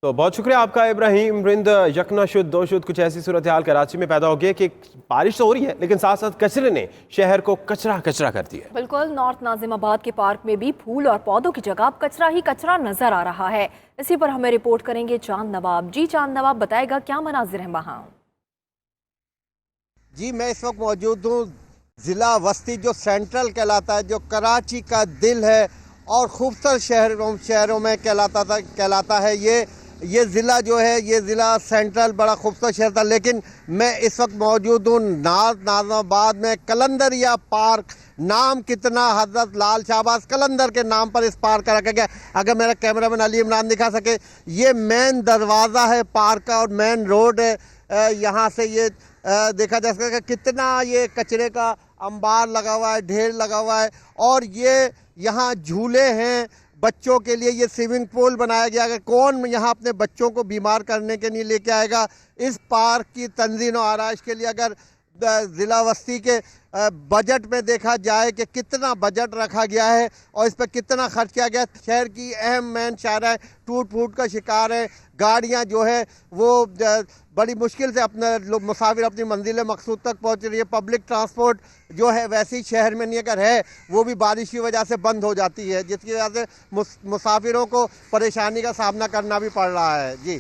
تو بہت شکریہ آپ کا ابراہیم رند۔ یکنا شد دو شد کچھ ایسی صورتحال کراچی میں پیدا ہو گئی کہ بارش تو ہو رہی ہے لیکن ساتھ ساتھ کچرے نے شہر کو کچرا کچرا کر دیا ہے۔ بالکل، نارتھ ناظم آباد کے پارک میں بھی پھول اور پودوں کی جگہ اب کچرا ہی کچرا نظر آ رہا ہے۔ اسی پر ہمیں رپورٹ کریں گے چاند نواب۔ جی چاند نواب، بتائے گا کیا مناظر ہیں وہاں؟ جی میں اس وقت موجود ہوں ضلع وسطی، جو سینٹرل کہلاتا ہے، جو کراچی کا دل ہے اور خوبصورت شہروں میں کہلاتا ہے۔ یہ ضلع جو ہے، یہ ضلع سینٹرل بڑا خوبصورت شہر تھا، لیکن میں اس وقت موجود ہوں نارتھ ناظم آباد میں کلندریا پارک۔ نام کتنا حضرت لال شہباز قلندر کے نام پر اس پارک کا رکھا گیا۔ اگر میرا کیمرہ مین علی عمران دکھا سکے، یہ مین دروازہ ہے پارک کا اور مین روڈ ہے۔ یہاں سے یہ دیکھا جا سکتا ہے کہ کتنا یہ کچرے کا انبار لگا ہوا ہے، ڈھیر لگا ہوا ہے، اور یہ یہاں جھولے ہیں بچوں کے لیے، یہ سوئمنگ پول بنایا گیا ہے۔ کون یہاں اپنے بچوں کو بیمار کرنے کے لیے لے کے آئے گا؟ اس پارک کی تنظیم و آرائش کے لیے اگر ضلع وسطی کے بجٹ میں دیکھا جائے کہ کتنا بجٹ رکھا گیا ہے اور اس پہ کتنا خرچ کیا گیا، شہر کی اہم مین شاہراہیں ٹوٹ پھوٹ کا شکار ہے۔ گاڑیاں جو ہے وہ بڑی مشکل سے اپنے مسافر اپنی منزل مقصود تک پہنچ رہی ہے۔ پبلک ٹرانسپورٹ جو ہے ویسی شہر میں نہیں، اگر ہے وہ بھی بارش کی وجہ سے بند ہو جاتی ہے، جس کی وجہ سے مسافروں کو پریشانی کا سامنا کرنا بھی پڑ رہا ہے۔ جی